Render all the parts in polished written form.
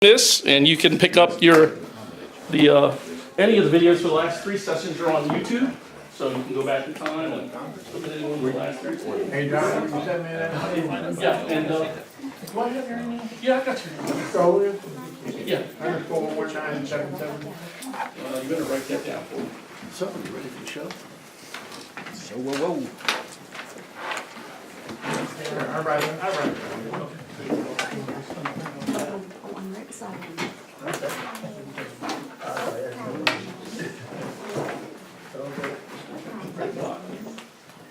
this, and you can pick up any of the videos for the last 3 sessions are on YouTube, so you can go back in time and look at any one of the last 3. Hey, John, you sent me that? Yeah, and do I have your email? Yeah, I got your email. So, Yeah, _1977. you better write that down for me. So, you ready for the show? So, whoa. All right.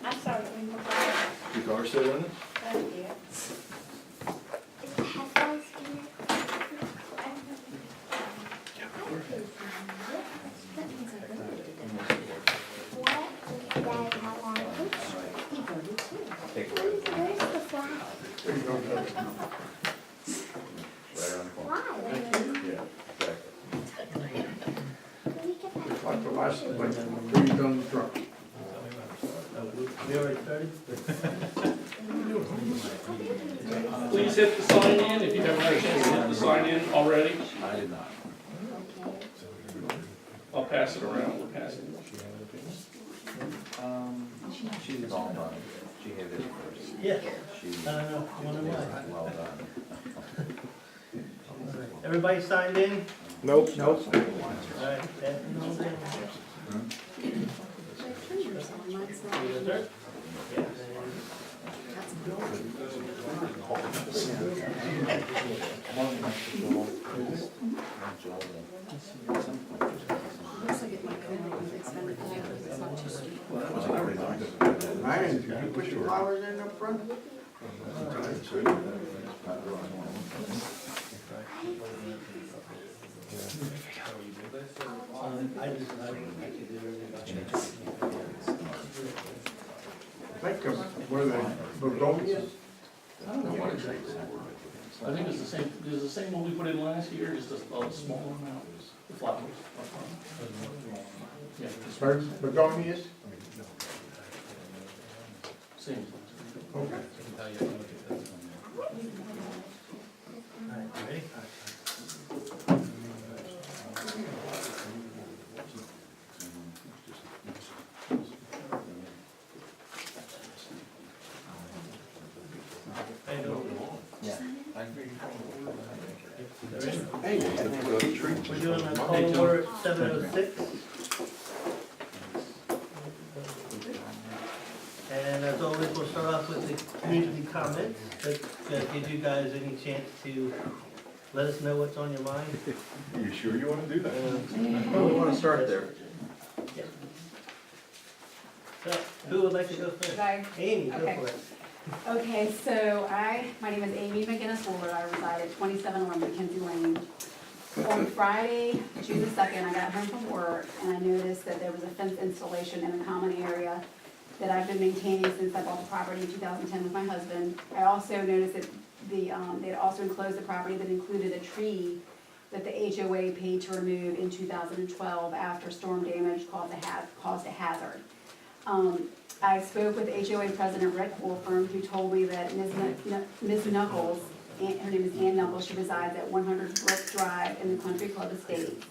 I'm sorry. Your car still running? Like the last, like, trees on the truck. We already started? Please hit the sign in if you haven't had a chance to hit the sign in already. I did not. I'll pass it around. We're passing it. She's all done. She had it first. Yeah, She, I don't know, one of mine. well done. Everybody signed in? Nope. All right, passing those in. Yes, sir. Ryan, did you put your flowers in up front? I just did everything. Like, what are they, begonias? I don't know what exactly. I think it's the same one we put in last year, just a smaller amount, the flowers. Yeah, just Begonias? same. Okay. All right, you ready? How you doing? Yeah. Ready? Hey, I think we'll treat. We're doing a call order at 7:06. And as always, we'll start off with the community comments. That gives you guys any chance to let us know what's on your mind. You sure you want to do that? We want to start there. So, who would like to go first? Bye. Amy, go Okay. for it. Okay, so my name is Amy McGinnis-Ward. I reside at 2711 Mackenzie Lane. On Friday, June the 2nd, I got home from work and I noticed that there was a fence installation in a common area that I've been maintaining since I bought the property in 2010 with my husband. I also noticed that they had also enclosed the property that included a tree that the HOA paid to remove in 2012 after storm damage caused a hazard. I spoke with HOA President Rick Wolfram, who told me that Ms. Knuckles, her name is Ann Knuckles, she resides at 100 Brook Drive in the Country Club Estate,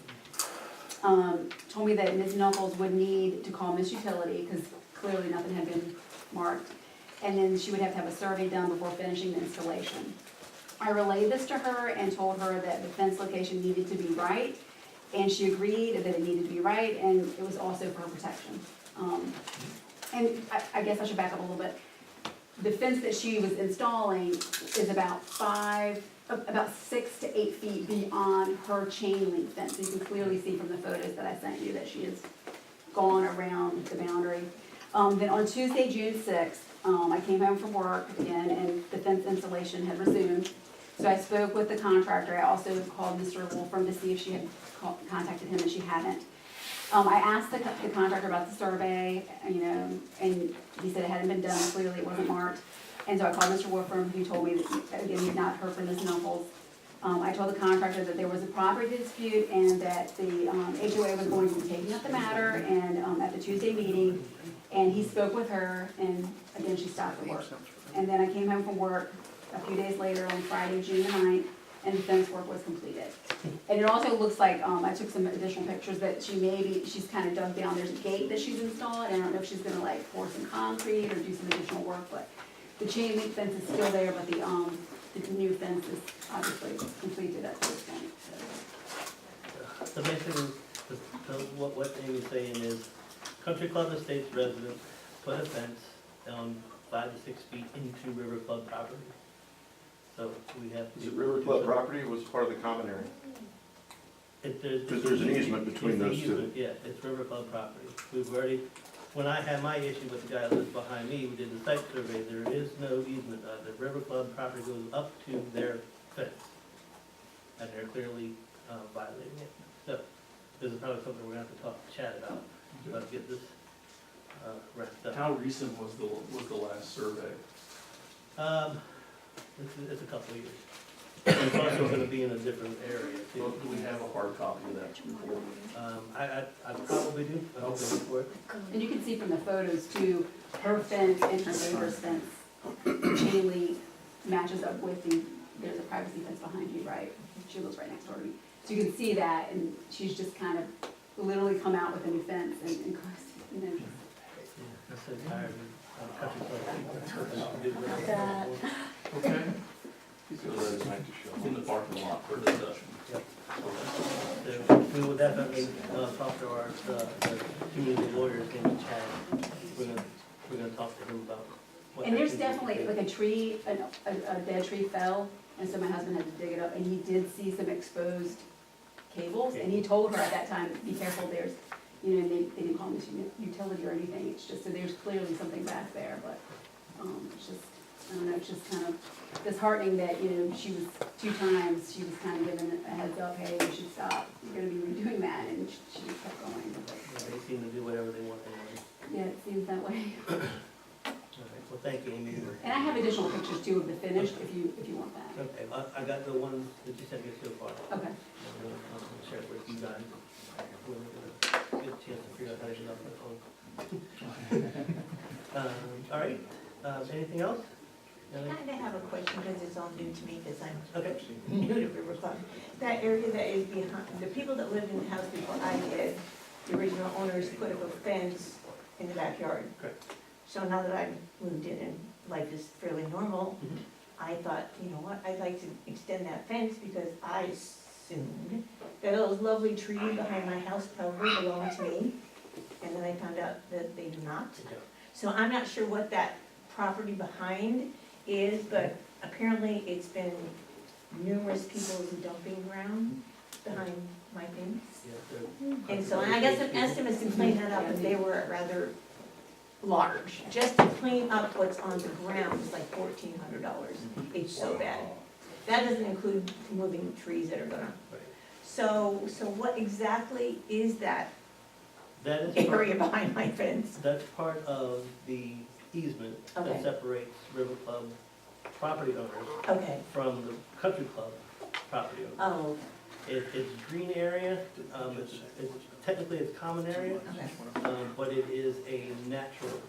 told me that Ms. Knuckles would need to call Miss Utility, because clearly nothing had been marked, and then she would have to have a survey done before finishing the installation. I relayed this to her and told her that the fence location needed to be right, and she agreed that it needed to be right, and it was also for her protection. And I guess I should back up a little bit. The fence that she was installing is about 6 to 8 feet beyond her chain link fence. You can clearly see from the photos that I sent you that she has gone around the boundary. Then on Tuesday, June 6th, I came home from work again and the fence installation had resumed. So I spoke with the contractor. I also called Mr. Wolfram to see if she had contacted him, and she hadn't. I asked the contractor about the survey, and he said it hadn't been done, clearly it wasn't marked. And so I called Mr. Wolfram, who told me that, again, he'd not heard from Ms. Knuckles. I told the contractor that there was a property dispute and that the HOA was going to be taking up the matter and at the Tuesday meeting, and he spoke with her, and again, she stopped the work. And then I came home from work a few days later on Friday, June the 9th, and the fence work was completed. And it also looks like, I took some additional pictures that she's kind of dug down, there's a gate that she's installed, and I don't know if she's gonna like pour some concrete or do some additional work, but the chain link fence is still there, but the new fence is obviously completed at this point, so. So basically, what Amy's saying is, Country Club Estates residents put a fence down 5 to 6 feet into River Club property. So we have. Is it River Club property or was it part of the common area? Because there's an easement between it's an those two. easement, yeah, it's River Club property. We've already, when I had my issue with the guy that lives behind me, we did the site survey, there is no easement. The River Club property goes up to their fence. And they're clearly violating it. So, this is probably something we're gonna have to talk to Chad about to get this wrapped up. How recent was the last survey? It's a couple of years. It's also gonna be in a different area Do too. we have a hard copy of that report? I probably do, I'll look for it. And you can see from the photos too, her fence and her neighbor's fence, chain link matches up with there's a privacy fence behind you, right? She lives right next door to me. So you can see that, and she's just kind of literally come out with a new fence and of course, you know. I'm so tired of country club. Okay. He's gonna let his night to show. In the parking lot for discussion. Yep. So we will definitely talk to our, the community lawyers named Chad. We're gonna talk to him about what. And there's actions we definitely, can like a tree, a dead tree fell, and so my husband had to dig it up, and he did see some exposed cables, and he told her at that time, be careful, there's, you know, and they didn't call me utility or anything, it's just, so there's clearly something back there, but, it's just, I don't know, it's just kind of disheartening that, you know, she was, 2 times, she was kind of given a heads up, hey, you should stop, you're gonna be redoing that, and she just kept going. Yeah, they seem to do whatever they want anyway. Yeah, it seems that way. All right, well, thank you, Amy. And I have additional pictures too of the finished, if you want that. Okay, I got the ones that you sent me so far. Okay. I'm gonna share it with you guys. We're gonna get a chance to figure out how to get off my phone. All right, anything else? I kind of have a question because it's all new to me because I'm Okay. new to River Club. That area that is behind, the people that lived in the house before I did, the original owners put up a fence in the backyard. Correct. So now that I've moved in and life is fairly normal, Mhm. I thought, you know what, I'd like to extend that fence because I assumed that those lovely trees behind my house probably belong to me. And then I found out that they do not. Yeah. So I'm not sure what that property behind is, but apparently it's been numerous people's dumping ground behind my things. Yeah, And so I got some estimates to clean that up, and they were rather large. Just to clean up what's on the ground is like $1,400. It's so bad. That doesn't include moving trees that are gonna. Right. So what exactly is that That is area behind my fence? That's part of the easement Okay. that separates River Club property owners Okay. from the country club property owners. Oh, It's green area, technically it's common area, okay. but it is a natural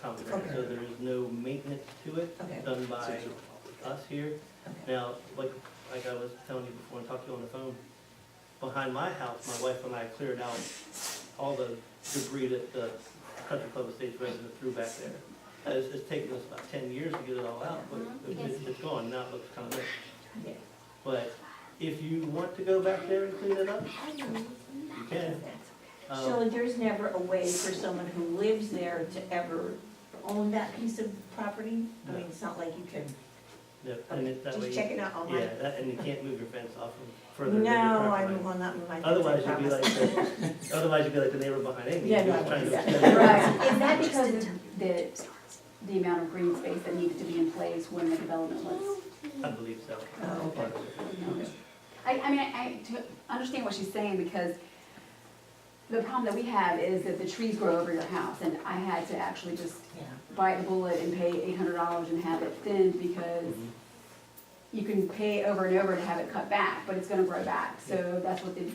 common area, so Okay. there is no maintenance to it Okay. done by us here. Okay. Now, like I was telling you before and talked to you on the phone, behind my house, my wife and I cleared out all the debris that the Country Club Estates resident threw back there. It's taken us about 10 years to get it all out, but it's gone, now it looks kind of nice. Yeah. But if you want to go back there and clean it up, you can. So there's never a way for someone who lives there to ever own that piece of property? I mean, it's not like you can, Yeah, and it, that way, just check it out online? yeah, and you can't move your fence off of further than No, your I property will line. not move my fence, I Otherwise, you'd be promise. otherwise you'd be like the neighbor behind Amy. Yeah, who's no, trying to exactly. extend it. Right, is that because of the amount of green space that needed to be in place when the development was? I believe so. Oh, okay. I mean, I to understand what she's saying, because the problem that we have is that the trees grow over your house, and I had to actually just Yeah. bite the bullet and pay $800 and have it thinned, because Mhm. you can pay over and over to have it cut back, but it's gonna grow back. So that's what the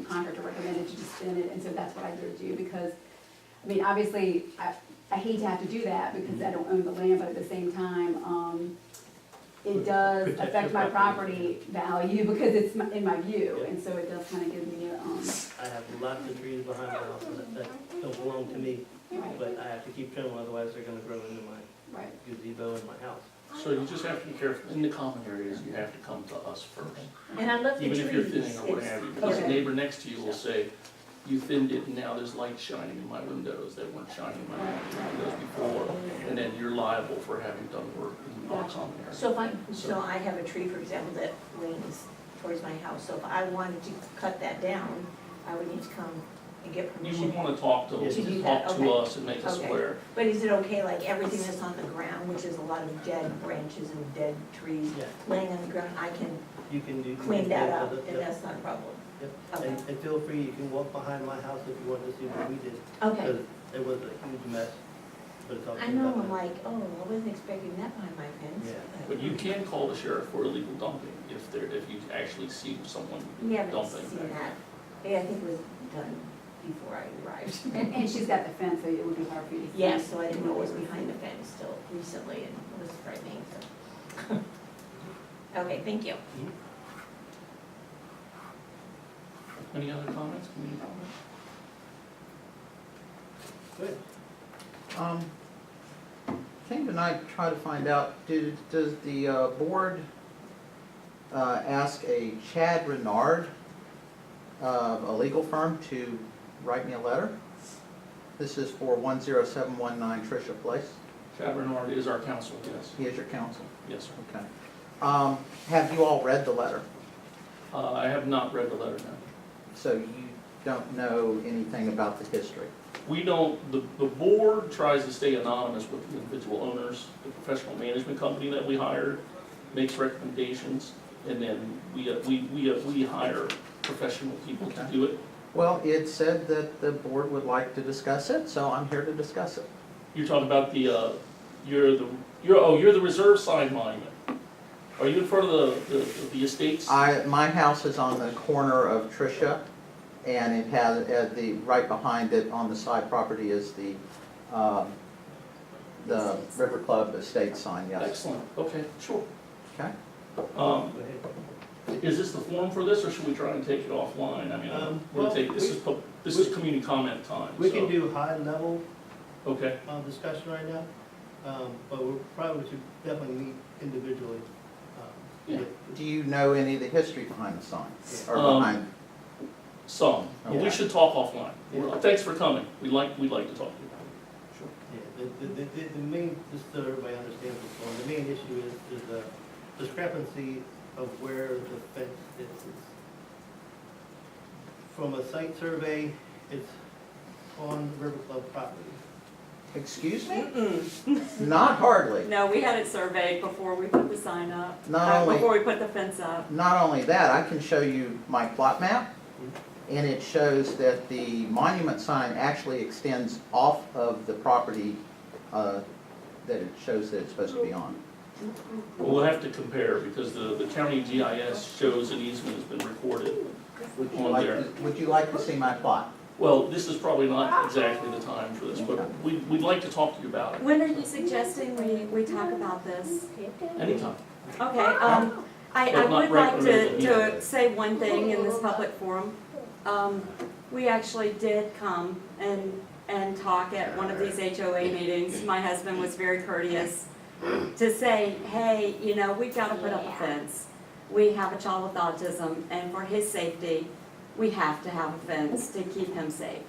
contractor recommended, to just thin it, and so that's what I did do, because, I mean, obviously, I hate to have to do that because I don't own the land, but at the same time, it does Protect affect your my property. property value because it's in my view, and so it does kind of give me, I have lots of trees behind my house that don't belong to me, but I have to keep trimming, otherwise they're gonna grow into my right. gazebo in my house. So you just have to be careful, in the common areas, you have to come to us first. And I love the trees. Even if you're thinning or what It's- have you, because the Okay. neighbor next to you will say, you thinned it and now there's light shining in my windows that weren't shining in my windows before. And then you're liable for having done work in the common area. So I have a tree, for example, that leans towards my house, so if I wanted to cut that down, I would need to come and get You permission. would wanna talk to Okay. us and make us Okay. aware. But is it okay, like everything that's on the ground, which is a lot of dead branches and dead trees Yeah, laying on the ground, I can you can do. clean that up, Yep. and that's not a problem? Yep. Okay. And feel free, you can walk behind my house if you want to see what we did. Okay. Because it was a huge mess, but it's all I cleaned know, up I'm now. like, oh, I wasn't expecting that behind my fence. Yeah. But you can call the sheriff for illegal dumping if you actually see someone We haven't dumping. seen that. Yeah, I think it was done before I arrived. And she's got the fence, so it would be hard for you to see. Yes, so I didn't know it was behind the fence till recently, and it was frightening, so. Okay, thank you. Any other comments, community comments? Good. Came tonight to try to find out, does the board ask a Chad Renard, a legal firm, to write me a letter? This is for 10719 Tricia Place. Chad Bernard is our counsel, yes. He is your counsel. Yes, sir. Okay. Have you all read the letter? I have not read the letter, no. So you don't know anything about the history? We don't, the board tries to stay anonymous with the individual owners. The professional management company that we hired makes recommendations, and then we hire professional people to do it. Well, it said that the board would like to discuss it, so I'm here to discuss it. You're talking about you're the reserve side monument. Are you in front of the estates? My house is on the corner of Tricia, and it has, right behind it on the side property is the River Club Estate sign, yes. Excellent, okay, sure. Okay? Go ahead. Is this the form for this, or should we try and take it offline? I mean, Well, this is community comment time, We so- can do high level Okay, discussion right now, but we probably should definitely meet individually. Yeah. Do you know any of the history behind the sign? Or Um, behind, some, but we Okay. should talk offline. Thanks for coming, we'd like to talk to you. Sure. Yeah, the main, just so everybody understands what's going on, the main issue is the discrepancy of where the fence is. From a site survey, it's on River Club property. excuse me? Not hardly. No, we had it surveyed before we put the sign up, Not only, before we put the fence up. not only that, I can show you my plot map, and it shows that the monument sign actually extends off of the property that it shows that it's supposed to be on. We'll have to compare, because the county GIS shows an easement has been recorded on there. Would you like to see my plot? Well, this is probably not exactly the time for this, but we'd like to talk to you about it, When are you suggesting we talk about this? anytime. Okay, But I not would right like in the middle of the to meeting. say one thing in this public forum. We actually did come and talk at one of these HOA meetings. My husband was very courteous to say, hey, you know, we've got to put up a fence. We have a child with autism, and for his safety, we have to have a fence to keep him safe.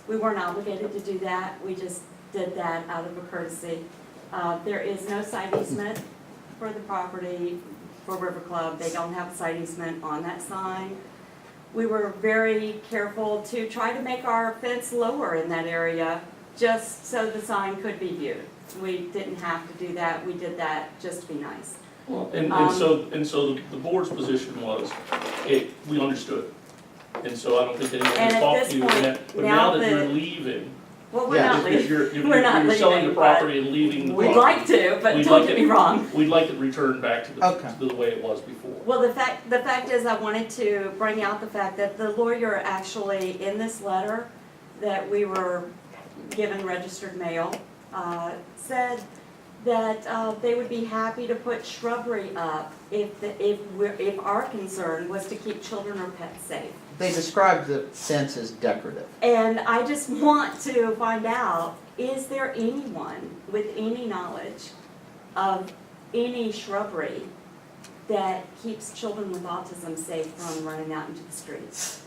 We weren't obligated to do that, we just did that out of a courtesy. There is no side easement for the property for River Club, they don't have a side easement on that sign. We were very careful to try to make our fence lower in that area, just so the sign could be viewed. We didn't have to do that, we did that just to be nice. Well, and so the board's position was, we understood. And so I don't think anyone And has at talked this to you, point, but now now that you're that- leaving, Well, we're Yeah, not leaving, you're we're not selling the leaving, property and leaving the we'd property. like to, but We'd don't like get it- me wrong. We'd like it returned back to Okay. the way it was before. Well, the fact is, I wanted to bring out the fact that the lawyer actually, in this letter that we were given registered mail, said that they would be happy to put shrubbery up if our concern was to keep children or pets safe. They described the fence as decorative. And I just want to find out, is there anyone with any knowledge of any shrubbery that keeps children with autism safe from running out into the streets?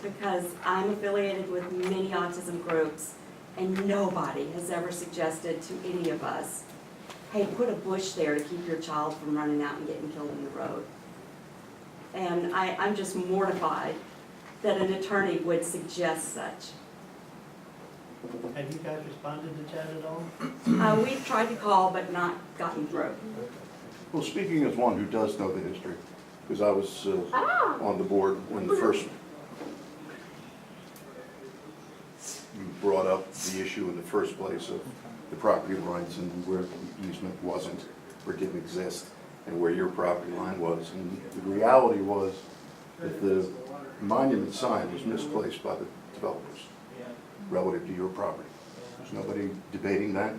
Because I'm affiliated with many autism groups, and nobody has ever suggested to any of us, hey, put a bush there to keep your child from running out and getting killed in the road. And I'm just mortified that an attorney would suggest such. Have you guys responded to Chad at all? We've tried to call but not gotten through. Well, speaking as one who does know the history, because I was on the board when the first, you brought up the issue in the first place of the property lines and where the easement wasn't or didn't exist and where your property line was. And the reality was that the monument sign was misplaced by the developers relative to your property. There's nobody debating that.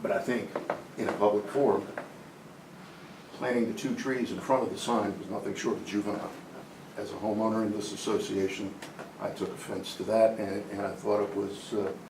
But I think in a public forum, planting the 2 trees in front of the sign was nothing short of juvenile. As a homeowner in this association, I took offense to that, and I thought it was